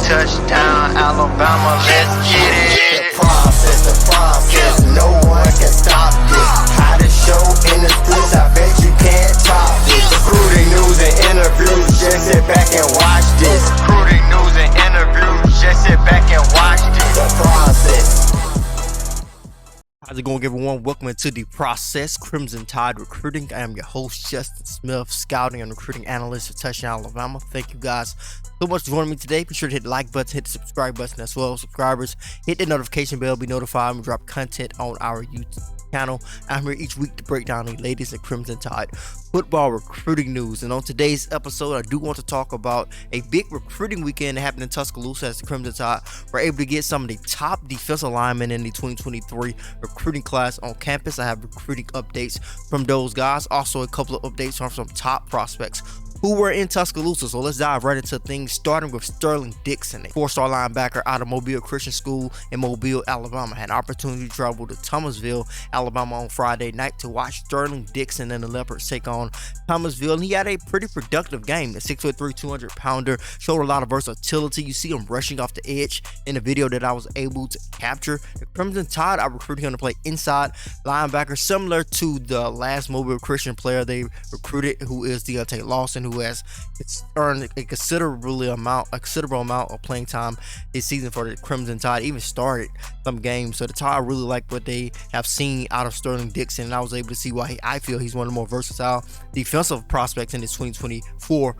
touchdown, Alabama, let's get it. The process, no one can stop this. Hottest show in the streets, I bet you can't top this. Recruiting news and interviews, just sit back and watch this. Recruiting news and interviews, just sit back and watch this. The process. How's it going, everyone? Welcome into The Process, Crimson Tide Recruiting. I am your host, Justin Smith, scouting and recruiting analyst for Touchdown Alabama. Thank you guys so much for joining me today. Be sure to hit the like button, hit the subscribe button as well. Subscribers, hit the notification bell, be notified when we drop content on our YouTube channel. I'm here each week to break down the latest in Crimson Tide football recruiting news. And on today's episode, I do want to talk about a big recruiting weekend that happened in Tuscaloosa as the Crimson Tide were able to get some of the top defensive linemen in the 2023 recruiting class on campus. I have recruiting updates from those guys, also a couple of updates from some top prospects who were in Tuscaloosa. So let's dive right into things, starting with Sterling Dixon, a four-star linebacker out of Mobile Christian School in Mobile, Alabama. Had an opportunity to travel to Thomasville, Alabama on Friday night to watch Sterling Dixon and the Leopards take on Thomasville, and he had a pretty productive game. The 6'3", 200-pounder showed a lot of versatility. You see him rushing off the edge in the video that I was able to capture. The Crimson Tide, I recruited him to play inside linebacker, similar to the last Mobile Christian player they recruited, who is Deontay Lawson, who has earned a considerable amount of playing time this season for the Crimson Tide. Even started some games. So the Tide really like what they have seen out of Sterling Dixon, and I was able to see why I feel he's one of the more versatile defensive prospects in this 2024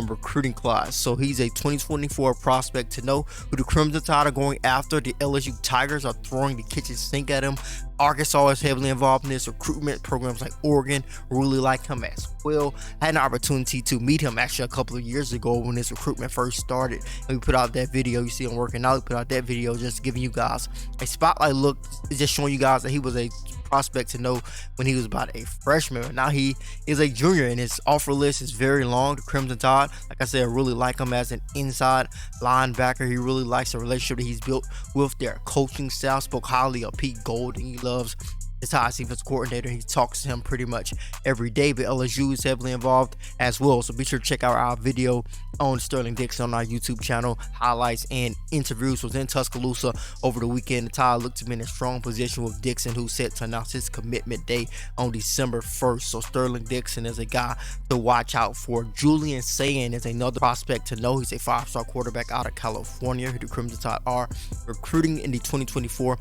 recruiting class. So he's a 2024 prospect to know who the Crimson Tide are going after. The LSU Tigers are throwing the kitchen sink at him. Arkansas is heavily involved in this recruitment. Programs like Oregon really like him as well. I had an opportunity to meet him actually a couple of years ago when this recruitment first started, and we put out that video. You see him working out. We put out that video just giving you guys a spotlight look, just showing you guys that he was a prospect to know when he was about a freshman. Now he is a junior, and his offer list is very long. The Crimson Tide, like I said, really like him as an inside linebacker. He really likes the relationship that he's built with their coaching staff. Spoke highly of Pete Gold, and he loves the Tide's defense coordinator. He talks to him pretty much every day, but LSU is heavily involved as well. So be sure to check out our video on Sterling Dixon on our YouTube channel. Highlights and interviews was in Tuscaloosa over the weekend. The Tide looked to be in a strong position with Dixon, who's set to announce his commitment day on December 1st. So Sterling Dixon is a guy to watch out for. Julian Sayin is another prospect to know. He's a 5-star quarterback out of California who the Crimson Tide are recruiting in the 2024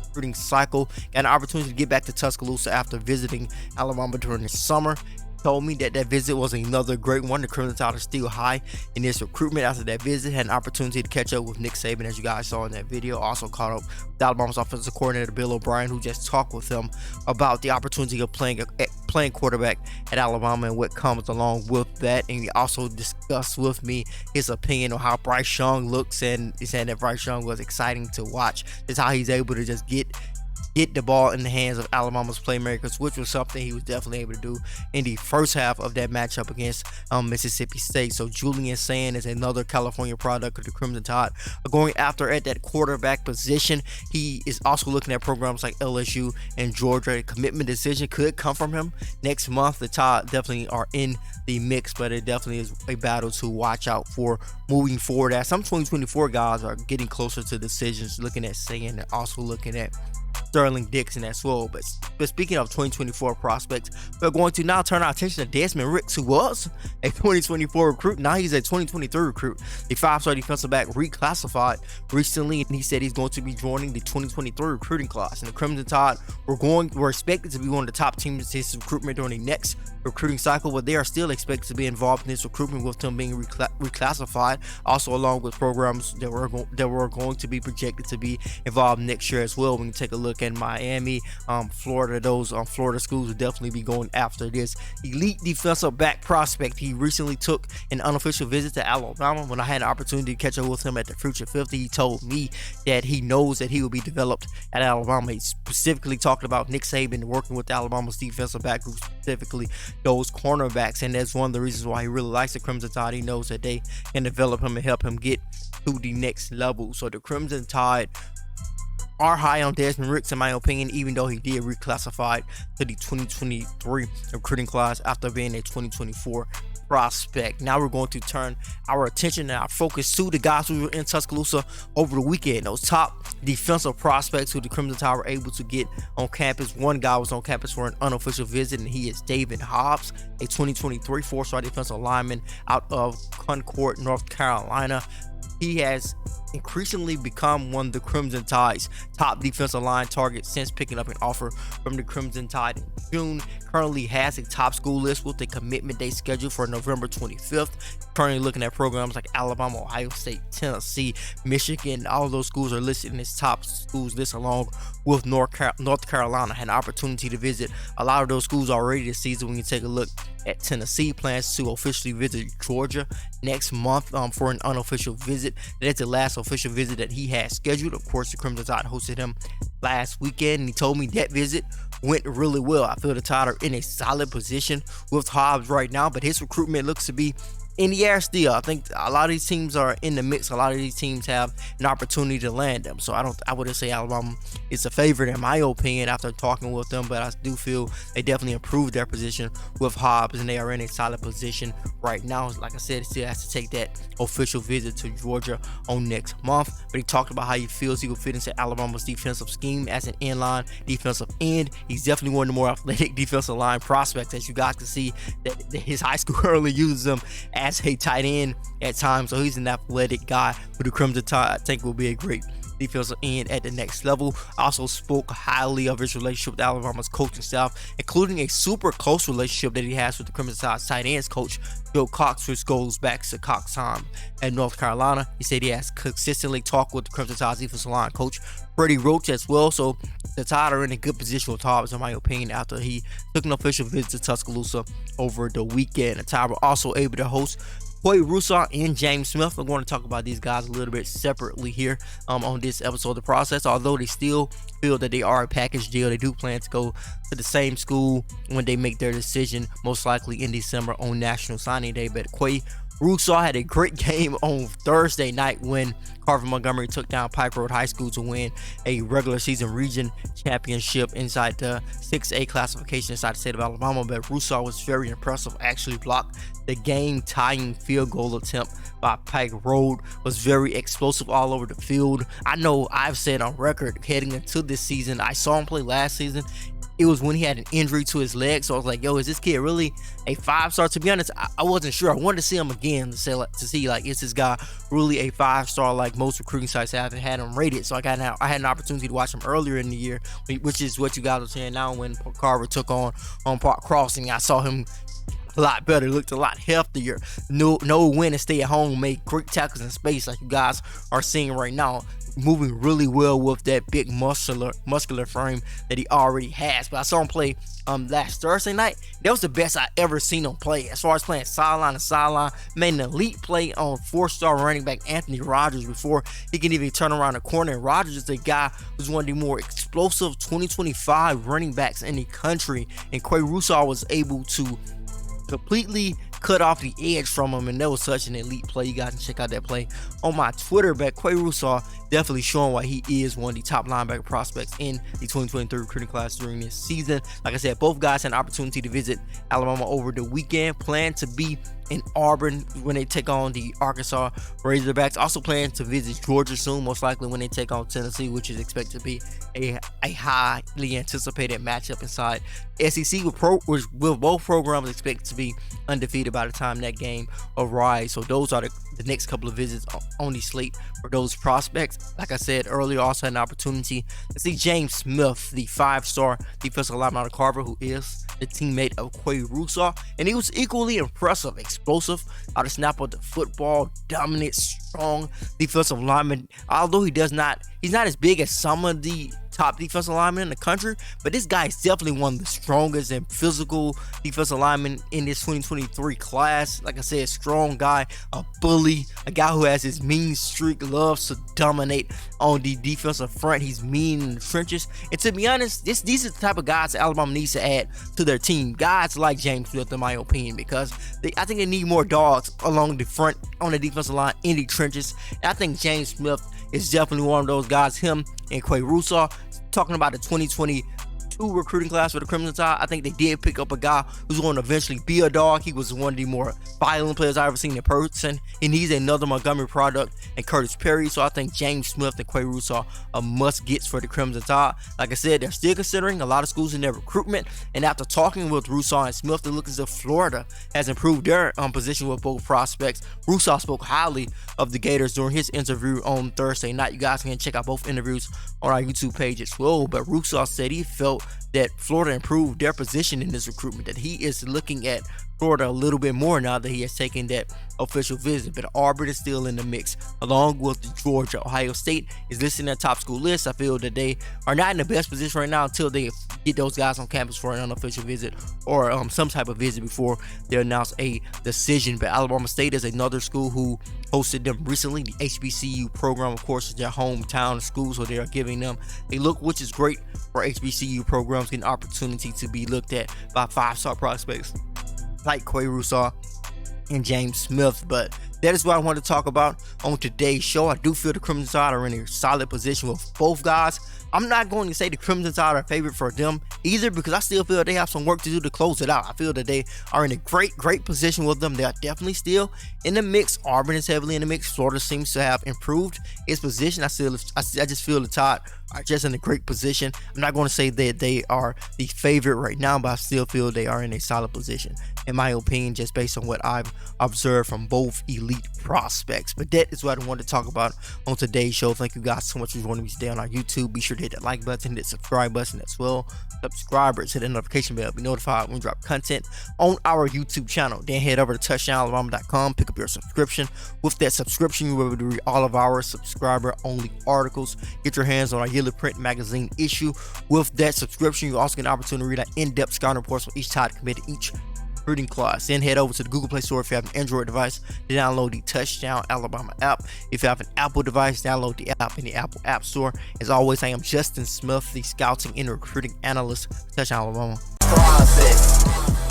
recruiting cycle. Got an opportunity to get back to Tuscaloosa after visiting Alabama during the summer. Told me that visit was another great one. The Crimson Tide are still high in this recruitment. After that visit, had an opportunity to catch up with Nick Saban, as you guys saw in that video. Also caught up with Alabama's offensive coordinator Bill O'Brien, who just talked with him about the opportunity of playing quarterback at Alabama and what comes along with that. And he also discussed with me his opinion on how Bryce Young looks, and he said that Bryce Young was exciting to watch. It's how he's able to just get the ball in the hands of Alabama's playmakers, which was something he was definitely able to do in the first half of that matchup against Mississippi State. So Julian Sayin is another California product of the Crimson Tide going after at that quarterback position. He is also looking at programs like LSU and Georgia. A commitment decision could come from him next month. The Tide definitely are in the mix, but it definitely is a battle to watch out for moving forward, as some 2024 guys are getting closer to decisions, looking at Sayin and also looking at Sterling Dixon as well. But speaking of 2024 prospects, we're going to now turn our attention to Desmond Rick, who was a 2024 recruit. Now he's a 2023 recruit. The 5-star defensive back reclassified recently, and he said he's going to be joining the 2023 recruiting class. And the Crimson Tide we're expected to be one of the top teams in this recruitment during the next recruiting cycle, but they are still expected to be involved in this recruitment with them being reclassified, also along with programs that were going to be projected to be involved next year as well. When you take a look at Miami, Florida, those Florida schools will definitely be going after this elite defensive back prospect. He recently took an unofficial visit to Alabama. When I had an opportunity to catch up with him at the Future 50, he told me that he knows that he will be developed at Alabama. He specifically talked about Nick Saban working with Alabama's defensive back group, specifically those cornerbacks, and that's one of the reasons why he really likes the Crimson Tide. He knows that they can develop him and help him get to the next level. So the Crimson Tide are high on Desmond Rick, in my opinion, even though he did reclassify to the 2023 recruiting class after being a 2024 prospect. Now we're going to turn our attention and our focus to the guys who were in Tuscaloosa over the weekend. Those top defensive prospects who the Crimson Tide were able to get on campus. One guy was on campus for an unofficial visit, and he is David Hobbs, a 2023 four-star defensive lineman out of Concord, North Carolina. He has increasingly become one of the Crimson Tide's top defensive line targets since picking up an offer from the Crimson Tide in June. Currently has a top school list with a commitment date scheduled for November 25th. Currently looking at programs like Alabama, Ohio State, Tennessee, Michigan. All of those schools are listed in his top schools list, along with North Carolina. Had an opportunity to visit a lot of those schools already this season. When you take a look at Tennessee, plans to officially visit Georgia next month for an unofficial visit. That's the last official visit that he has scheduled. Of course, the Crimson Tide hosted him last weekend, and he told me that visit went really well. I feel the Tide are in a solid position with Hobbs right now, but his recruitment looks to be in the air still. I think a lot of these teams are in the mix. A lot of these teams have an opportunity to land them. So I wouldn't say Alabama is a favorite in my opinion after talking with them, but I do feel they definitely improved their position with Hobbs, and they are in a solid position right now. Like I said, he still has to take that official visit to Georgia on next month. But he talked about how he feels he will fit into Alabama's defensive scheme as an inline defensive end. He's definitely one of the more athletic defensive line prospects, as you guys can see that his high school currently uses him as a tight end at times. So he's an athletic guy who the Crimson Tide I think will be a great defensive end at the next level. Also spoke highly of his relationship with Alabama's coaching staff, including a super close relationship that he has with the Crimson Tide's tight ends coach Bill Cox, which goes back to Cox time at North Carolina. He said he has consistently talked with the Crimson Tide's defensive line coach Freddie Roach as well. So the Tide are in a good position with Hobbs, in my opinion, after he took an official visit to Tuscaloosa over the weekend. The Tide were also able to host Quay Russo and James Smith. I'm going to talk about these guys a little bit separately here on this episode of The Process. Although they still feel that they are a package deal, they do plan to go to the same school when they make their decision, most likely in December on National Signing Day. But Quay Russo had a great game on Thursday night when Carver Montgomery took down Pike Road High School to win a regular season region championship inside the 6A classification inside the state of Alabama. But Russo was very impressive, actually blocked the game-tying field goal attempt by Pike Road, was very explosive all over the field. I know I've said on record heading into this season, I saw him play last season. It was when he had an injury to his leg, so I was like, yo, is this kid really a 5-star? To be honest, I wasn't sure. I wanted to see him again to see like, is this guy really a 5-star like most recruiting sites have had him rated? So I had an opportunity to watch him earlier in the year, which is what you guys are saying now when Carver took on Park Crossing. I saw him a lot better, looked a lot healthier, no win and stay at home, made great tackles in space like you guys are seeing right now, moving really well with that big muscular frame that he already has. But I saw him play last Thursday night. That was the best I ever seen him play as far as playing sideline to sideline. Made an elite play on 4-star running back Anthony Rogers before he can even turn around the corner. And Rogers is a guy who's one of the more explosive 2025 running backs in the country, and Quay Russo was able to completely cut off the edge from him, and that was such an elite play. You guys can check out that play on my Twitter. But Quay Russo definitely showing why he is one of the top linebacker prospects in the 2023 recruiting class during this season. Like I said, both guys had an opportunity to visit Alabama over the weekend. Plan to be in Auburn when they take on the Arkansas Razorbacks. Also plan to visit Georgia soon, most likely when they take on Tennessee, which is expected to be a highly anticipated matchup inside SEC, with both programs expected to be undefeated by the time that game arrives. So those are the next couple of visits on the slate for those prospects. Like I said earlier, also had an opportunity to see James Smith, the 5-star defensive lineman out of Carver, who is the teammate of Quay Russo, and he was equally impressive, explosive out of snap of the football, dominant, strong defensive lineman. Although he's not as big as some of the top defensive linemen in the country, but this guy is definitely one of the strongest and physical defensive linemen in this 2023 class. Like I said, strong guy, a bully, a guy who has his mean streak, loves to dominate on the defensive front. He's mean in the trenches, and to be honest, these are the type of guys that Alabama needs to add to their team. Guys like James Smith, in my opinion, because I think they need more dogs along the front on the defensive line in the trenches. And I think James Smith is definitely one of those guys. Him and Quay Russo, talking about the 2022 2 recruiting class for the Crimson Tide. I think they did pick up a guy who's going to eventually be a dog. He was one of the more violent players I've ever seen in person, and he's another Montgomery product and Curtis Perry. So I think James Smith and Quay Russo are must-gets for the Crimson Tide. Like I said, they're still considering a lot of schools in their recruitment, and after talking with Russo and Smith, it looks as if Florida has improved their position with both prospects. Russo spoke highly of the Gators during his interview on Thursday night. You guys can check out both interviews on our YouTube page as well. But Russo said he felt that Florida improved their position in this recruitment, that he is looking at Florida a little bit more now that he has taken that official visit. But Auburn is still in the mix, along with Georgia. Ohio State is listed in their top school list. I feel that they are not in the best position right now until they get those guys on campus for an unofficial visit or some type of visit before they announce a decision. But Alabama State is another school who hosted them recently. The HBCU program, of course, is their hometown school, so they are giving them a look, which is great for HBCU programs, getting opportunity to be looked at by 5-star prospects like Quay Russo and James Smith. But that is what I want to talk about on today's show. I do feel the Crimson Tide are in a solid position with both guys. I'm not going to say the Crimson Tide are a favorite for them either, because I still feel they have some work to do to close it out. I feel that they are in a great position with them. They are definitely still in the mix. Auburn is heavily in the mix. Florida seems to have improved its position. I just feel the Tide are just in a great position. I'm not going to say that they are the favorite right now, but I still feel they are in a solid position, in my opinion, just based on what I've observed from both elite prospects. But that is what I wanted to talk about on today's show. Thank you guys so much for joining me today on our YouTube. Be sure to hit that like button, hit that subscribe button as well. Subscribers, hit the notification bell, be notified when we drop content on our YouTube channel. Then head over to touchdownalabama.com, pick up your subscription. With that subscription, you'll be able to read all of our subscriber-only articles. Get your hands on our yearly print magazine issue. With that subscription, you also get an opportunity to read our in-depth scouting reports for each Tide committed each recruiting class. Then head over to the Google Play Store if you have an Android device to download the Touchdown Alabama app. If you have an Apple device, download the app in the Apple App Store. As always, I am Justin Smith, the scouting and recruiting analyst for Touchdown Alabama. Process.